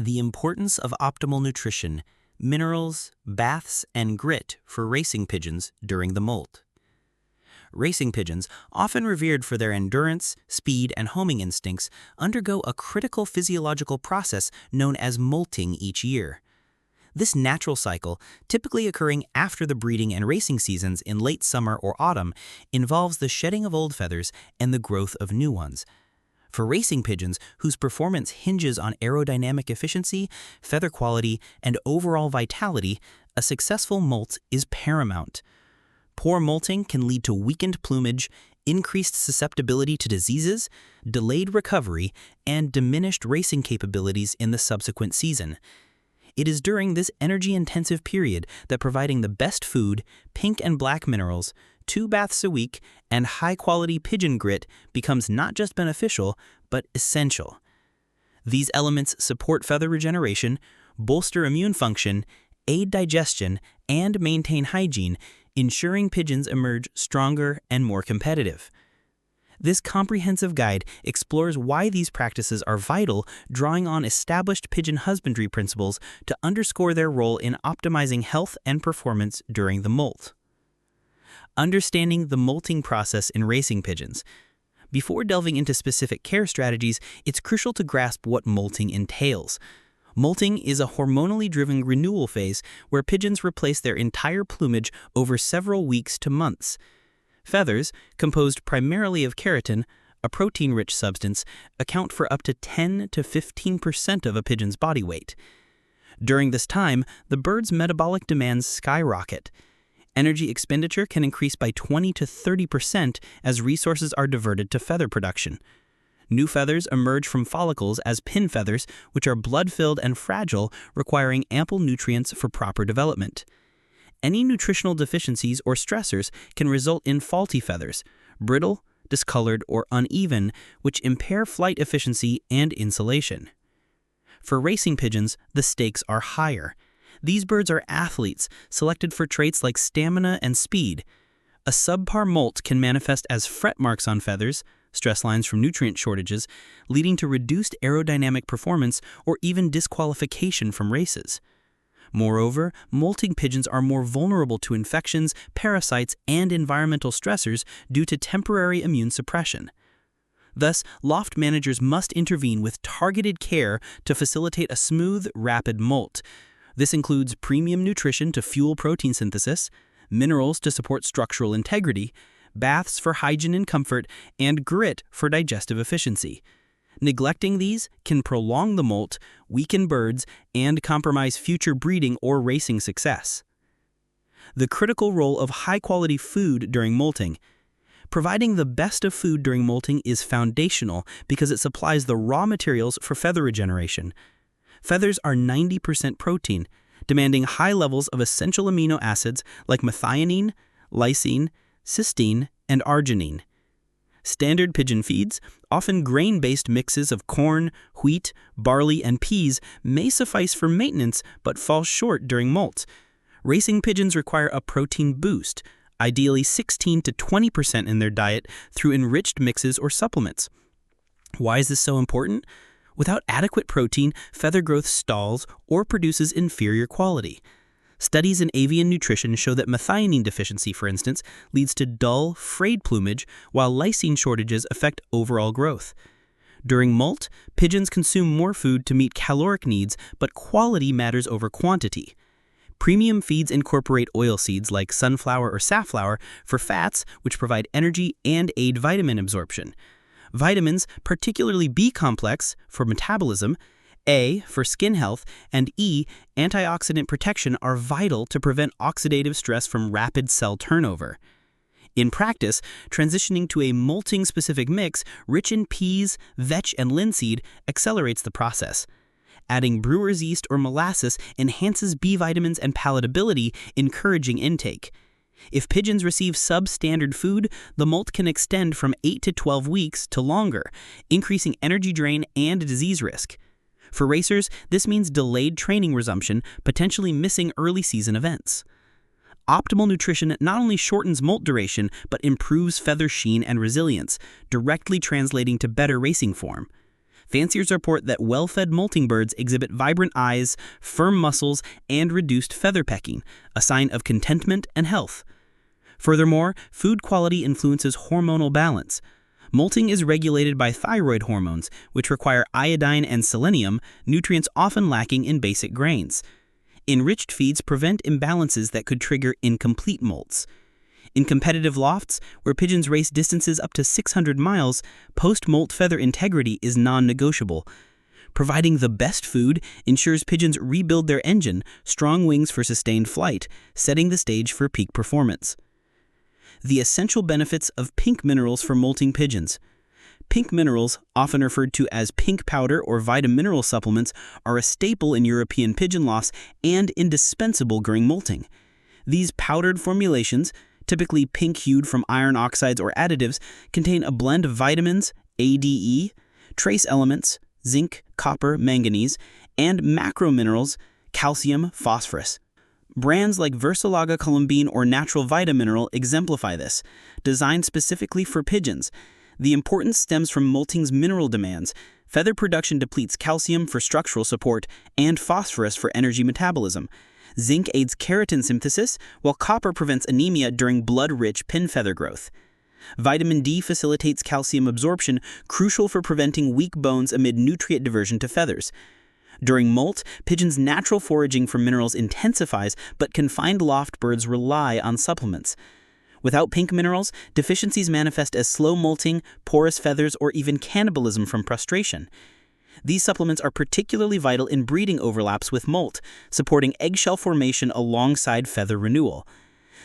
The importance of optimal nutrition, minerals, baths, and grit for racing pigeons during the molt. Racing pigeons, often revered for their endurance, speed, and homing instincts, undergo a critical physiological process known as molting each year. This natural cycle, typically occurring after the breeding and racing seasons in late summer or autumn, involves the shedding of old feathers and the growth of new ones. For racing pigeons, whose performance hinges on aerodynamic efficiency, feather quality, and overall vitality, a successful molt is paramount. Poor molting can lead to weakened plumage, increased susceptibility to diseases, delayed recovery, and diminished racing capabilities in the subsequent season. It is during this energy-intensive period that providing the best food, pink and black minerals, 2 baths a week, and high-quality pigeon grit becomes not just beneficial, but essential. These elements support feather regeneration, bolster immune function, aid digestion, and maintain hygiene, ensuring pigeons emerge stronger and more competitive. This comprehensive guide explores why these practices are vital, drawing on established pigeon husbandry principles to underscore their role in optimizing health and performance during the molt. Understanding the molting process in racing pigeons. Before delving into specific care strategies, it's crucial to grasp what molting entails. Molting is a hormonally driven renewal phase where pigeons replace their entire plumage over several weeks to months. Feathers, composed primarily of keratin, a protein-rich substance, account for up to 10 to 15% of a pigeon's body weight. During this time, the bird's metabolic demands skyrocket. Energy expenditure can increase by 20 to 30% as resources are diverted to feather production. New feathers emerge from follicles as pin feathers, which are blood-filled and fragile, requiring ample nutrients for proper development. Any nutritional deficiencies or stressors can result in faulty feathers, brittle, discolored, or uneven, which impair flight efficiency and insulation. For racing pigeons, the stakes are higher. These birds are athletes, selected for traits like stamina and speed. A subpar molt can manifest as fret marks on feathers, stress lines from nutrient shortages, leading to reduced aerodynamic performance or even disqualification from races. Moreover, molting pigeons are more vulnerable to infections, parasites, and environmental stressors due to temporary immune suppression. Thus, loft managers must intervene with targeted care to facilitate a smooth, rapid molt. This includes premium nutrition to fuel protein synthesis, minerals to support structural integrity, baths for hygiene and comfort, and grit for digestive efficiency. Neglecting these can prolong the molt, weaken birds, and compromise future breeding or racing success. The critical role of high-quality food during molting. Providing the best of food during molting is foundational because it supplies the raw materials for feather regeneration. Feathers are 90% protein, demanding high levels of essential amino acids like methionine, lysine, cysteine, and arginine. Standard pigeon feeds, often grain-based mixes of corn, wheat, barley, and peas, may suffice for maintenance but fall short during molt. Racing pigeons require a protein boost, ideally 16 to 20% in their diet through enriched mixes or supplements. Why is this so important? Without adequate protein, feather growth stalls or produces inferior quality. Studies in avian nutrition show that methionine deficiency, for instance, leads to dull, frayed plumage, while lysine shortages affect overall growth. During molt, pigeons consume more food to meet caloric needs, but quality matters over quantity. Premium feeds incorporate oilseeds like sunflower or safflower for fats, which provide energy and aid vitamin absorption. Vitamins, particularly B-complex for metabolism, A for skin health, and E, antioxidant protection, are vital to prevent oxidative stress from rapid cell turnover. In practice, transitioning to a molting-specific mix rich in peas, vetch, and linseed accelerates the process. Adding brewer's yeast or molasses enhances B vitamins and palatability, encouraging intake. If pigeons receive substandard food, the molt can extend from 8 to 12 weeks to longer, increasing energy drain and disease risk. For racers, this means delayed training resumption, potentially missing early season events. Optimal nutrition not only shortens molt duration, but improves feather sheen and resilience, directly translating to better racing form. Fanciers report that well-fed molting birds exhibit vibrant eyes, firm muscles, and reduced feather pecking, a sign of contentment and health. Furthermore, food quality influences hormonal balance. Molting is regulated by thyroid hormones, which require iodine and selenium, nutrients often lacking in basic grains. Enriched feeds prevent imbalances that could trigger incomplete molts. In competitive lofts, where pigeons race distances up to 600 miles, post-molt feather integrity is non-negotiable. Providing the best food ensures pigeons rebuild their engine, strong wings for sustained flight, setting the stage for peak performance. The essential benefits of pink minerals for molting pigeons. Pink minerals, often referred to as pink powder or vitamineral supplements, are a staple in European pigeon lofts and indispensable during molting. These powdered formulations, typically pink-hued from iron oxides or additives, contain a blend of vitamins, ADE, trace elements, zinc, copper, manganese, and macrominerals, calcium, phosphorus. Brands like Versalaga Colombine or Natural Vitamineral exemplify this. Designed specifically for pigeons, the importance stems from molting's mineral demands. Feather production depletes calcium for structural support and phosphorus for energy metabolism. Zinc aids keratin synthesis, while copper prevents anemia during blood-rich pin feather growth. Vitamin D facilitates calcium absorption, crucial for preventing weak bones amid nutrient diversion to feathers. During molt, pigeons' natural foraging for minerals intensifies, but confined loft birds rely on supplements. Without pink minerals, deficiencies manifest as slow molting, porous feathers, or even cannibalism from prostration. These supplements are particularly vital in breeding overlaps with molt, supporting eggshell formation alongside feather renewal.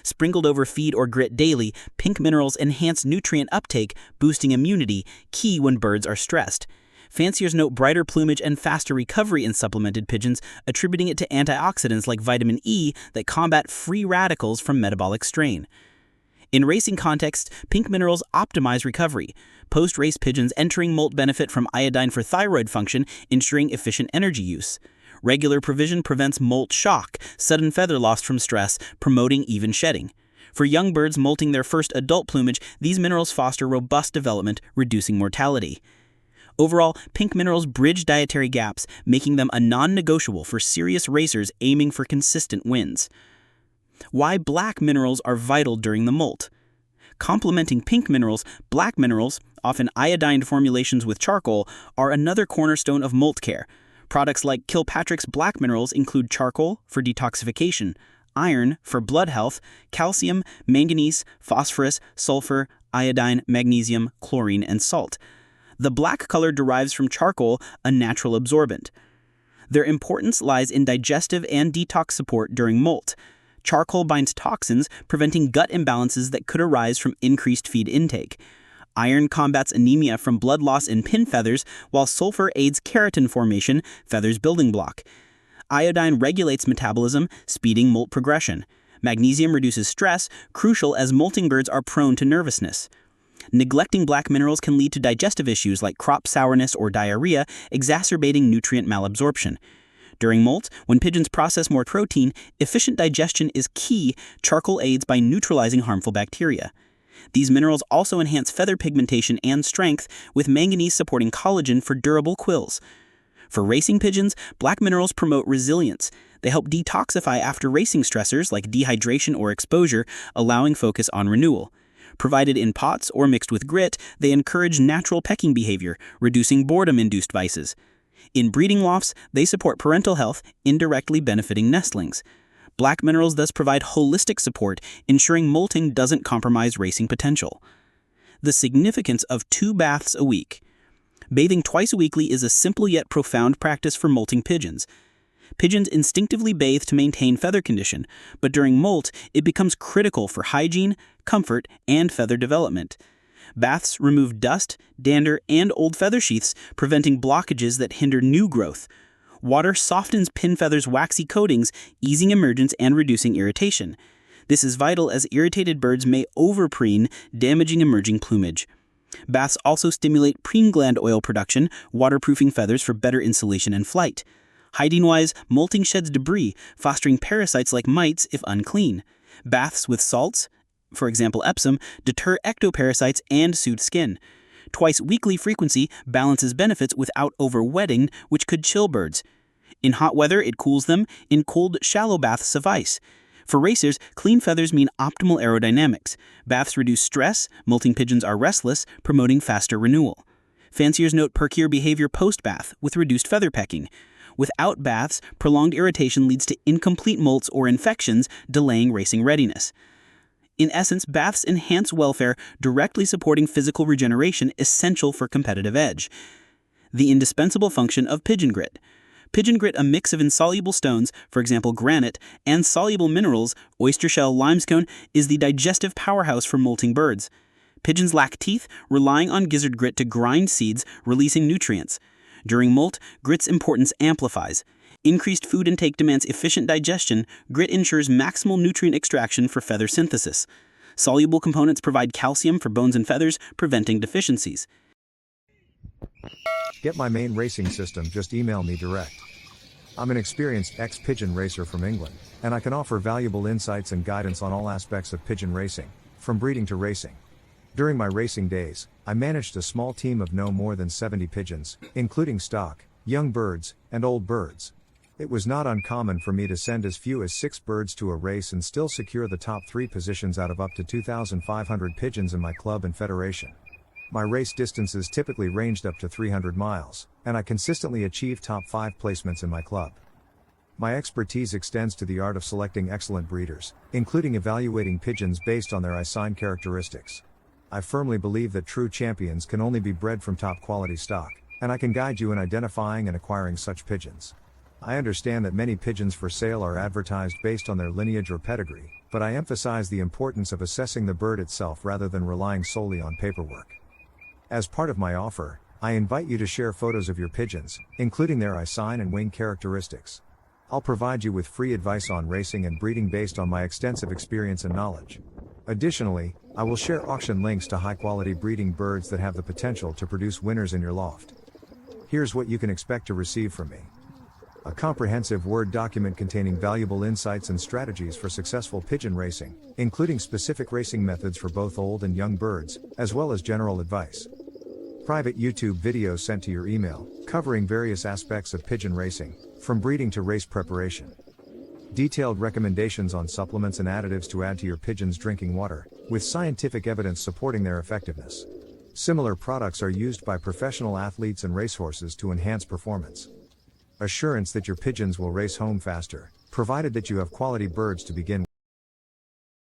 Sprinkled over feed or grit daily, pink minerals enhance nutrient uptake, boosting immunity, key when birds are stressed. Fanciers note brighter plumage and faster recovery in supplemented pigeons, attributing it to antioxidants like vitamin E that combat free radicals from metabolic strain. In racing contexts, pink minerals optimize recovery. Post-race pigeons entering molt benefit from iodine for thyroid function, ensuring efficient energy use. Regular provision prevents molt shock, sudden feather loss from stress, promoting even shedding. For young birds molting their first adult plumage, these minerals foster robust development, reducing mortality. Overall, pink minerals bridge dietary gaps, making them a non-negotiable for serious racers aiming for consistent wins. Why black minerals are vital during the molt. Complementing pink minerals, black minerals, often iodined formulations with charcoal, are another cornerstone of molt care. Products like Kilpatrick's black minerals include charcoal for detoxification, iron for blood health, calcium, manganese, phosphorus, sulfur, iodine, magnesium, chlorine, and salt. The black color derives from charcoal, a natural absorbent. Their importance lies in digestive and detox support during molt. Charcoal binds toxins, preventing gut imbalances that could arise from increased feed intake. Iron combats anemia from blood loss in pin feathers, while sulfur aids keratin formation, feathers building block. Iodine regulates metabolism, speeding molt progression. Magnesium reduces stress, crucial as molting birds are prone to nervousness. Neglecting black minerals can lead to digestive issues like crop sourness or diarrhea, exacerbating nutrient malabsorption. During molt, when pigeons process more protein, efficient digestion is key. Charcoal aids by neutralizing harmful bacteria. These minerals also enhance feather pigmentation and strength, with manganese supporting collagen for durable quills. For racing pigeons, black minerals promote resilience. They help detoxify after racing stressors like dehydration or exposure, allowing focus on renewal. Provided in pots or mixed with grit, they encourage natural pecking behavior, reducing boredom-induced vices. In breeding lofts, they support parental health, indirectly benefiting nestlings. Black minerals thus provide holistic support, ensuring molting doesn't compromise racing potential. The significance of 2 baths a week. Bathing twice weekly is a simple yet profound practice for molting pigeons. Pigeons instinctively bathe to maintain feather condition, but during molt, it becomes critical for hygiene, comfort, and feather development. Baths remove dust, dander, and old feather sheaths, preventing blockages that hinder new growth. Water softens pin feathers' waxy coatings, easing emergence and reducing irritation. This is vital as irritated birds may overpreen, damaging emerging plumage. Baths also stimulate preen gland oil production, waterproofing feathers for better insulation and flight. Hygiene-wise, molting sheds debris, fostering parasites like mites if unclean. Baths with salts, for example Epsom, deter ectoparasites and soothe skin. Twice-weekly frequency balances benefits without overwetting, which could chill birds. In hot weather, it cools them. In cold, shallow baths suffice. For racers, clean feathers mean optimal aerodynamics. Baths reduce stress, molting pigeons are restless, promoting faster renewal. Fanciers note perkier behavior post-bath, with reduced feather pecking. Without baths, prolonged irritation leads to incomplete molts or infections, delaying racing readiness. In essence, baths enhance welfare, directly supporting physical regeneration essential for competitive edge. The indispensable function of pigeon grit. Pigeon grit, a mix of insoluble stones, for example granite, and soluble minerals, oyster shell, limestone, is the digestive powerhouse for molting birds. Pigeons lack teeth, relying on gizzard grit to grind seeds, releasing nutrients. During molt, grit's importance amplifies. Increased food intake demands efficient digestion. Grit ensures maximal nutrient extraction for feather synthesis. Soluble components provide calcium for bones and feathers, preventing deficiencies. Get my main racing system, just email me direct. I'm an experienced ex-pigeon racer from England, and I can offer valuable insights and guidance on all aspects of pigeon racing, from breeding to racing. During my racing days, I managed a small team of no more than 70 pigeons, including stock, young birds, and old birds. It was not uncommon for me to send as few as 6 birds to a race and still secure the top 3 positions out of up to 2,500 pigeons in my club and federation. My race distances typically ranged up to 300 miles, and I consistently achieved top 5 placements in my club. My expertise extends to the art of selecting excellent breeders, including evaluating pigeons based on their eye sign characteristics. I firmly believe that true champions can only be bred from top quality stock, and I can guide you in identifying and acquiring such pigeons. I understand that many pigeons for sale are advertised based on their lineage or pedigree, but I emphasize the importance of assessing the bird itself rather than relying solely on paperwork. As part of my offer, I invite you to share photos of your pigeons, including their eye sign and wing characteristics. I'll provide you with free advice on racing and breeding based on my extensive experience and knowledge. Additionally, I will share auction links to high-quality breeding birds that have the potential to produce winners in your loft. Here's what you can expect to receive from me. A comprehensive Word document containing valuable insights and strategies for successful pigeon racing, including specific racing methods for both old and young birds, as well as general advice. Private YouTube videos sent to your email, covering various aspects of pigeon racing, from breeding to race preparation. Detailed recommendations on supplements and additives to add to your pigeons' drinking water, with scientific evidence supporting their effectiveness. Similar products are used by professional athletes and racehorses to enhance performance. Assurance that your pigeons will race home faster, provided that you have quality birds to begin with.